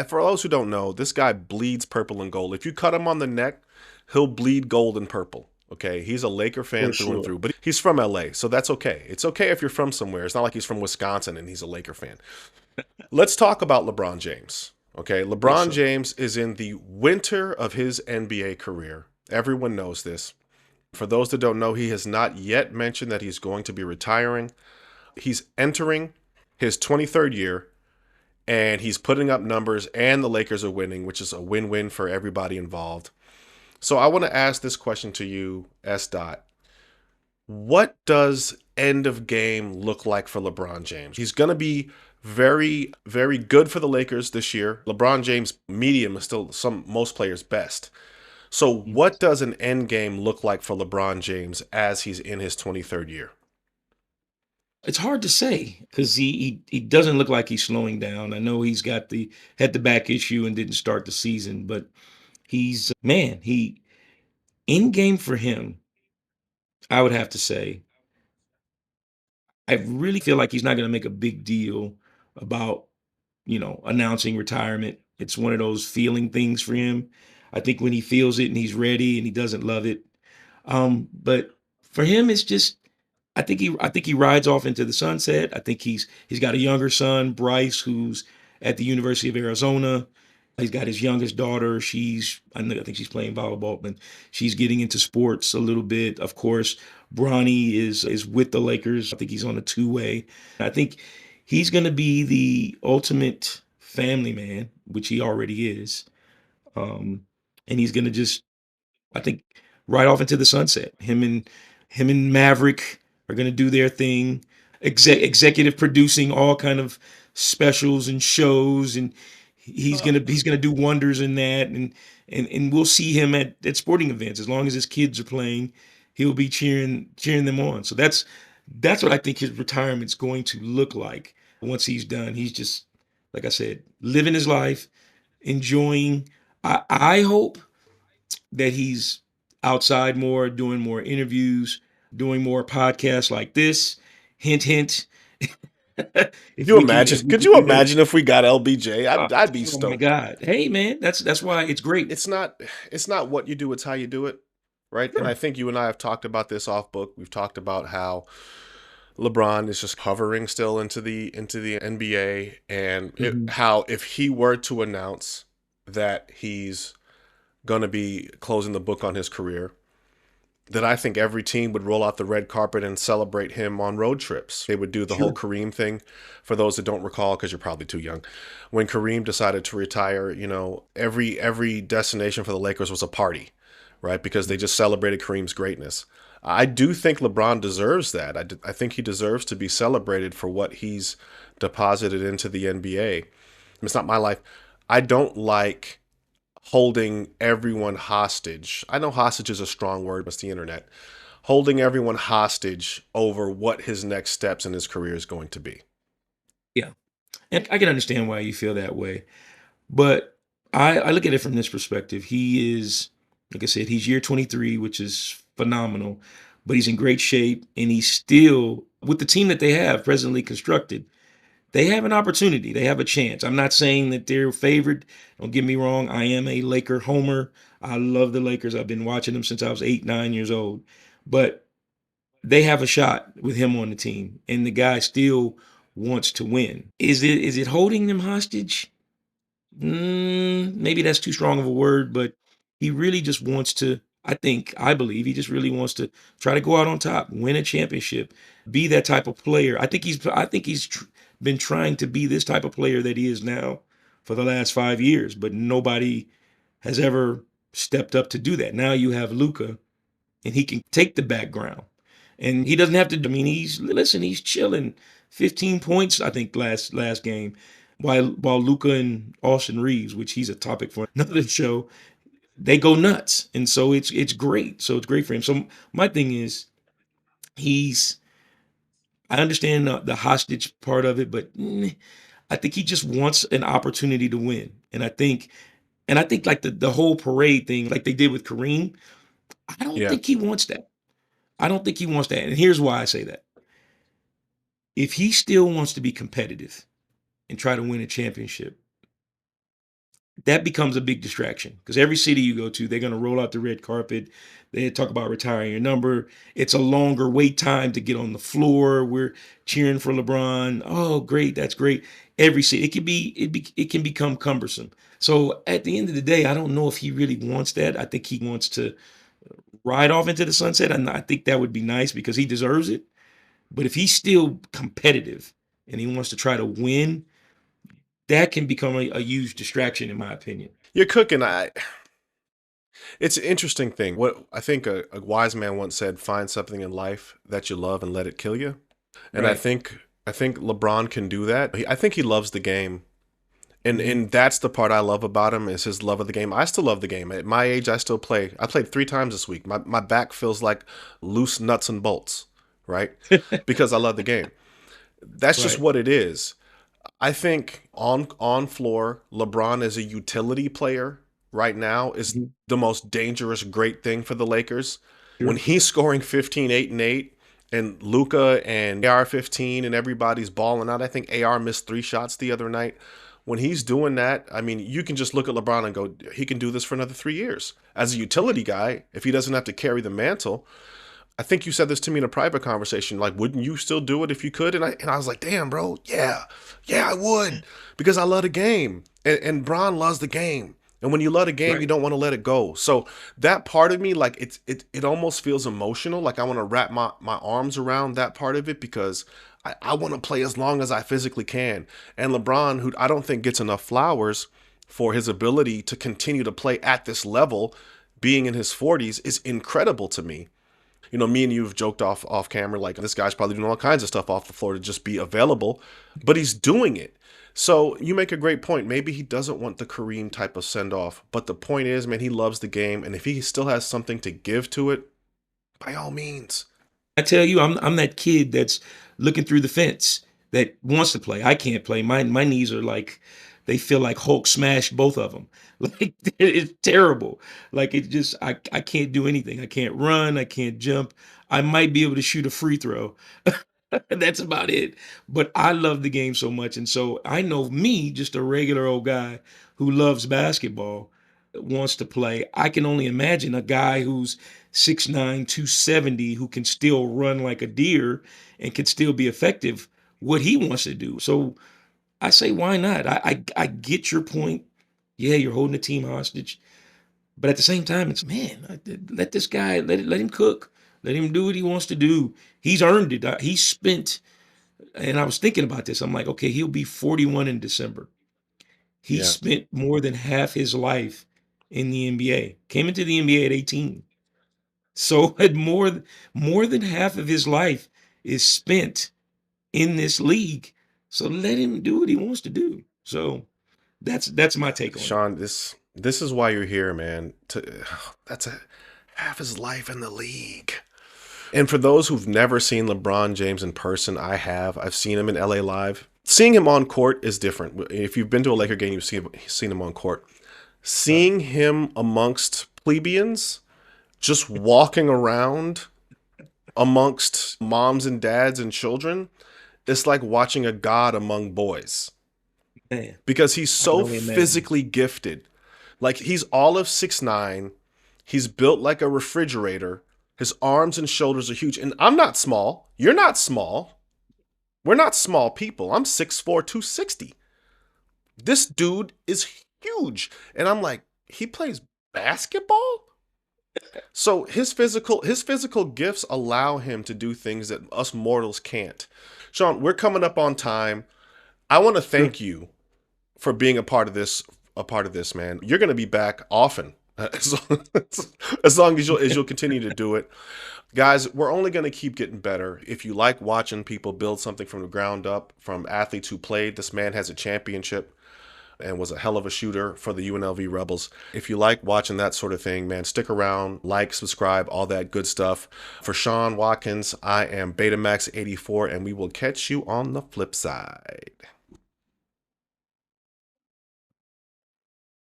And for those who don't know, this guy bleeds purple and gold. If you cut him on the neck, he'll bleed gold and purple. Okay, he's a Laker fan For through and sure. through, but he's from LA, so that's okay. It's okay if you're from somewhere. It's not like he's from Wisconsin and he's a Laker fan. Let's talk about LeBron James. Okay, Yes, LeBron sir. James is in the winter of his NBA career. Everyone knows this. For those that don't know, he has not yet mentioned that he's going to be retiring. He's entering his 23rd year and he's putting up numbers, and the Lakers are winning, which is a win-win for everybody involved. So I want to ask this question to you, S. Dot. What does end of game look like for LeBron James? He's going to be very, very good for the Lakers this year. LeBron James medium is still some most players' best. So what does an end game look like for LeBron James as he's in his 23rd year? It's hard to say because he doesn't look like he's slowing down. I know he's got the had the back issue and didn't start the season, but he's man, he in game for him, I would have to say, I really feel like he's not gonna make a big deal about, announcing retirement. It's one of those feeling things for him. I think when he feels it and he's ready and he doesn't love it. But for him, it's just I think he rides off into the sunset. I think he's got a younger son, Bryce, who's at the University of Arizona. He's got his youngest daughter. I think she's playing volleyball, but she's getting into sports a little bit. Of course, Bronny is with the Lakers. I think he's on a two-way. I think he's going to be the ultimate family man, which he already is. Um, and he's going to just I think right off into the sunset. Him and Maverick are gonna do their thing. Executive producing all kind of specials and shows, and he's gonna do wonders in that, and we'll see him at sporting events as long as his kids are playing. He'll be cheering them on. So that's what I think his retirement's going to look like once he's done. He's just like I said, living his life, enjoying. I hope that he's outside more, doing more interviews, doing more podcasts like this. Hint, hint. Could if you we can, if imagine? we Could can you do that. imagine if we got LBJ? I'd be Oh my stoked. God! Hey man, that's why it's great. It's not what you do, it's how you do it, right? And I Sure. think you and I have talked about this off book. We've talked about how LeBron is just hovering still into the NBA, and Hmm. how if he were to announce that he's going to be closing the book on his career, that I think every team would roll out the red carpet and celebrate him on road trips. They would do the whole Sure. Kareem thing. For those that don't recall, because you're probably too young, when Kareem decided to retire, every destination for the Lakers was a party, right? Because they just celebrated Kareem's greatness. I do think LeBron deserves that. I think he deserves to be celebrated for what he's deposited into the NBA. It's not my life. I don't like holding everyone hostage. I know hostage is a strong word, but it's the internet. Holding everyone hostage over what his next steps in his career is going to be. Yeah, and I can understand why you feel that way, but I look at it from this perspective. He is, like I said, he's year 23, which is phenomenal, but he's in great shape, and he's still with the team that they have presently constructed. They have an opportunity. They have a chance. I'm not saying that they're favored. Don't get me wrong. I am a Laker homer. I love the Lakers. I've been watching them since I was 8, 9 years old. But they have a shot with him on the team, and the guy still wants to win. Is it holding them hostage? Maybe that's too strong of a word, but he really just wants to. I believe he just really wants to try to go out on top, win a championship, be that type of player. I think he's been trying to be this type of player that he is now for the last 5 years, but nobody has ever stepped up to do that. Now you have Luca, and he can take the background, and he doesn't have to. I mean, he's chilling. 15 points, I think, last game, while Luca and Austin Reeves, which he's a topic for another show, they go nuts, and so it's great. So it's great for him. So my thing is, he's I understand the hostage part of it, but I think he just wants an opportunity to win, and I think like the whole parade thing, like they did with Kareem. I don't Yeah. think he wants that. I don't think he wants that. And here's why I say that. If he still wants to be competitive and try to win a championship, that becomes a big distraction because every city you go to, they're going to roll out the red carpet. They talk about retiring your number. It's a longer wait time to get on the floor. We're cheering for LeBron. Oh, great, that's great. Every city, it can become cumbersome. So at the end of the day, I don't know if he really wants that. I think he wants to ride off into the sunset, and I think that would be nice because he deserves it. But if he's still competitive and he wants to try to win, that can become a huge distraction, in my opinion. You're cooking. It's an interesting thing. What I think a wise man once said: "Find something in life that you love and let it kill you." And Right. I think LeBron can do that. I think he loves the game. Mhm. And that's the part I love about him is his love of the game. I still love the game. At my age, I still play. I played 3 times this week. My back feels like loose nuts and bolts, right? Because I love the game. That's just Right. what it is. I think on floor, LeBron is a utility player right now is Mhm. the most dangerous great thing for the Lakers. When Sure. he's scoring 15, 8, and 8, and Luca and AR 15 and everybody's balling out. I think AR missed 3 shots the other night. When he's doing that, I mean, you can just look at LeBron and go, he can do this for another 3 years. As a utility guy, if he doesn't have to carry the mantle, I think you said this to me in a private conversation. Like, wouldn't you still do it if you could? And I was like, damn, bro, yeah, I would because I love the game, and Bron loves the game. And when you love the game, you Right. don't want to let it go. So that part of me, like, it almost feels emotional. Like I want to wrap my arms around that part of it because I want to play as long as I physically can. And LeBron, who I don't think gets enough flowers for his ability to continue to play at this level, being in his 40s, is incredible to me. You know, me and you have joked off camera like this guy's probably doing all kinds of stuff off the floor to just be available, but he's doing it. So you make a great point. Maybe he doesn't want the Kareem type of send off, but the point is, man, he loves the game, and if he still has something to give to it, by all means. I tell you, I'm that kid that's looking through the fence that wants to play. I can't play. My knees are like they feel like Hulk smashed both of them. Like it's terrible. Like it just I can't do anything. I can't run. I can't jump. I might be able to shoot a free throw. That's about it. But I love the game so much, and so I know me, just a regular old guy who loves basketball, wants to play. I can only imagine a guy who's 6'9", 270, who can still run like a deer and can still be effective, what he wants to do. So I say, why not? I get your point. Yeah, you're holding the team hostage, but at the same time, it's man, let this guy let him cook, let him do what he wants to do. He's earned it. He spent, and I was thinking about this. I'm like, okay, he'll be 41 in December. He Yeah. spent more than half his life in the NBA. Came into the NBA at 18. So had more than half of his life is spent in this league. So let him do what he wants to do. So that's my take on it. Sean, this is why you're here, man. That's a half his life in the league. And for those who've never seen LeBron James in person, I have. I've seen him in LA live. Seeing him on court is different. If you've been to a Laker game, you've seen him on court. Right. Seeing him amongst plebeians, just walking around amongst moms and dads and children, it's like watching a god among boys Man, because he's I can so only imagine. physically gifted. Like he's all of 6'9". He's built like a refrigerator. His arms and shoulders are huge. And I'm not small. You're not small. We're not small people. I'm 6'4", 260. This dude is huge. And I'm like, he plays basketball? So his physical gifts allow him to do things that us mortals can't. Sean, we're coming up on time. I want to Sure. thank you for being a part of this, man. You're going to be back often. As long as you'll continue to do it. Guys, we're only going to keep getting better. If you like watching people build something from the ground up, from athletes who played, this man has a championship and was a hell of a shooter for the UNLV Rebels. If you like watching that sort of thing, man, stick around, like, subscribe, all that good stuff. For Sean Watkins, I am Betamax84, and we will catch you on the flip side.